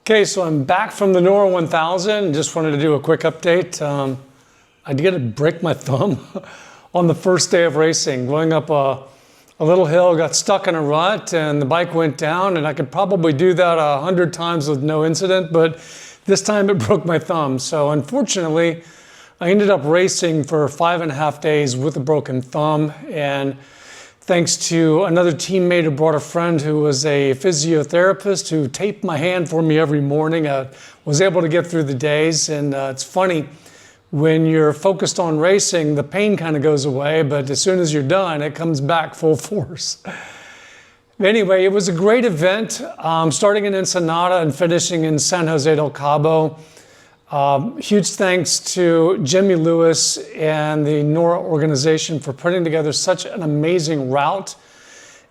Okay, so I'm back from the NORRA 1000. Just wanted to do a quick update. I did break my thumb on the first day of racing. Going up a little hill, got stuck in a rut, and the bike went down, and I could probably do that 100 times with no incident, but this time it broke my thumb. So unfortunately, I ended up racing for 5.5 days with a broken thumb, and thanks to another teammate who brought a friend who was a physiotherapist who taped my hand for me every morning, I was able to get through the days. And it's funny, when you're focused on racing, the pain kind of goes away, but as soon as you're done, it comes back full force. Anyway, it was a great event, starting in Ensenada and finishing in San Jose del Cabo. Huge thanks to Jimmy Lewis and the NORRA organization for putting together such an amazing route.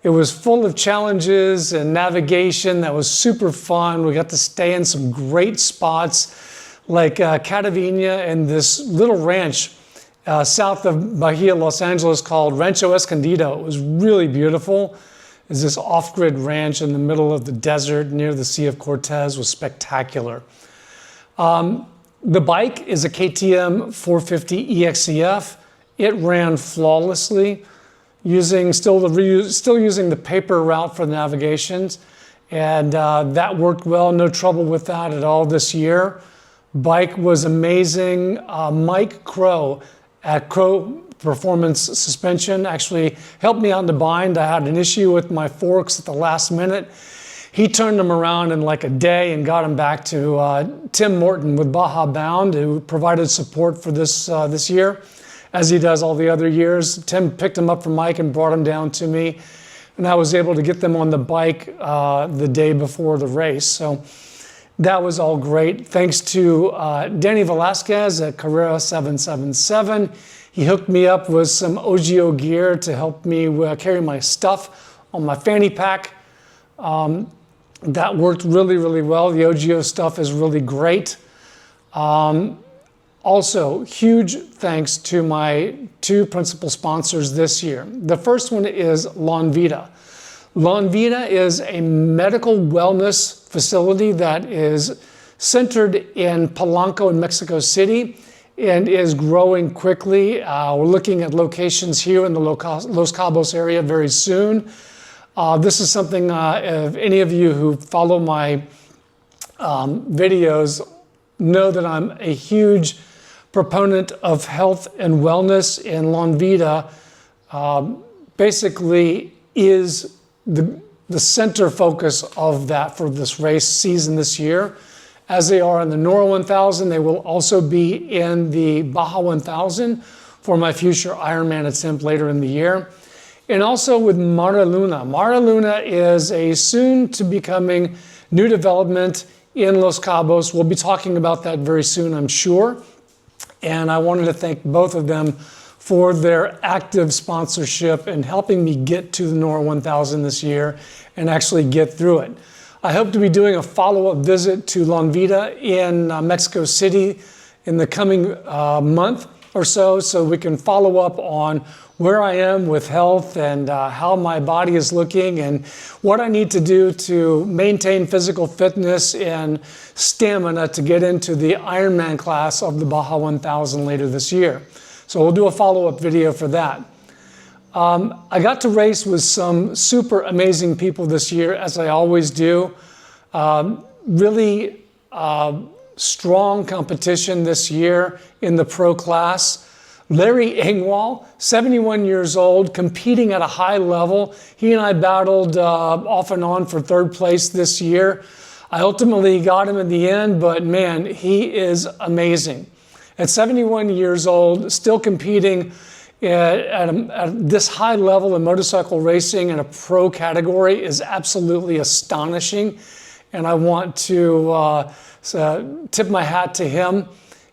It was full of challenges and navigation that was super fun. We got to stay in some great spots like Catavina and this little ranch south of Bahia, Los Angeles called Rancho Escondido. It was really beautiful. It's this off-grid ranch in the middle of the desert near the Sea of Cortez. It was spectacular. The bike is a KTM 450 EXCF. It ran flawlessly, still using the paper route for the navigations, and that worked well. No trouble with that at all this year. Bike was amazing. Mike Crow at Crow Performance Suspension actually helped me out in the bind. I had an issue with my forks at the last minute. He turned them around in like a day and got them back to Tim Morton with Baja Bound, who provided support for this year, as he does all the other years. Tim picked them up from Mike and brought them down to me, and I was able to get them on the bike the day before the race. So that was all great. Thanks to Danny Velasquez at Carrera 777. He hooked me up with some OGO gear to help me carry my stuff on my fanny pack. That worked really, really well. The OGO stuff is really great. Also, huge thanks to my two principal sponsors this year. The first one is Lonvita. Lonvita is a medical wellness facility that is centered in Polanco in Mexico City and is growing quickly. We're looking at locations here in the Los Cabos area very soon. This is something, if any of you who follow my videos know that I'm a huge proponent of health and wellness, and Lonvita basically is the center focus of that for this race season this year. As they are in the NORRA 1000, they will also be in the Baja 1000 for my future Ironman attempt later in the year. And also with Mara Luna. Mara Luna is a soon-to-becoming new development in Los Cabos. We'll be talking about that very soon, I'm sure. And I wanted to thank both of them for their active sponsorship and helping me get to the NORRA 1000 this year and actually get through it. I hope to be doing a follow-up visit to Lonvita in Mexico City in the coming month or so we can follow up on where I am with health and how my body is looking and what I need to do to maintain physical fitness and stamina to get into the Ironman class of the Baja 1000 later this year. So we'll do a follow-up video for that. I got to race with some super amazing people this year, as I always do. Really strong competition this year in the pro class. Larry Engwall, 71 years old, competing at a high level. He and I battled off and on for third place this year. I ultimately got him in the end, but man, he is amazing. At 71 years old, still competing at this high level in motorcycle racing in a pro category is absolutely astonishing. And I want to tip my hat to him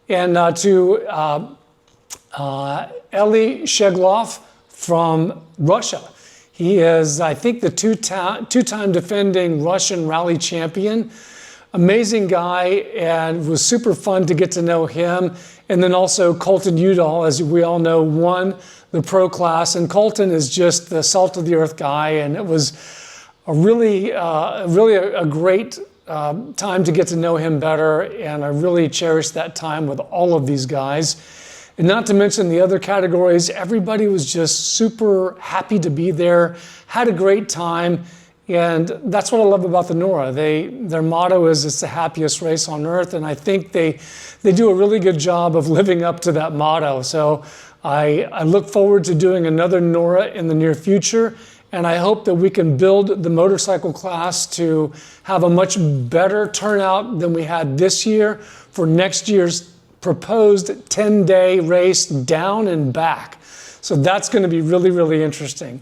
and to Eli Sheglov from Russia. He is, I think, the two-time defending Russian rally champion. Amazing guy, and it was super fun to get to know him. And then also Colton Udall, as we all know, won the pro class. And Colton is just the salt of the earth guy, and it was a really a great time to get to know him better, and I really cherished that time with all of these guys. And not to mention the other categories, everybody was just super happy to be there, had a great time, and that's what I love about the NORRA. Their motto is, it's the happiest race on earth, and I think they do a really good job of living up to that motto. So I look forward to doing another NORRA in the near future, and I hope that we can build the motorcycle class to have a much better turnout than we had this year for next year's proposed 10-day race down and back. So that's going to be really, really interesting.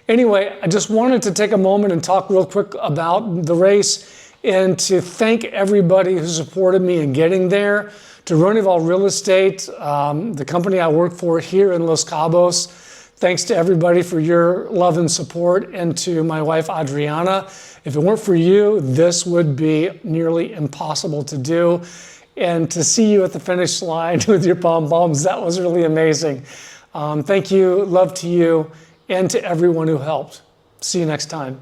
Anyway, I just wanted to take a moment and talk real quick about the race and to thank everybody who supported me in getting there. To Ronival Real Estate, the company I work for here in Los Cabos, thanks to everybody for your love and support, and to my wife Adriana. If it weren't for you, this would be nearly impossible to do. And to see you at the finish line with your pom-poms, that was really amazing. Thank you, love to you, and to everyone who helped. See you next time.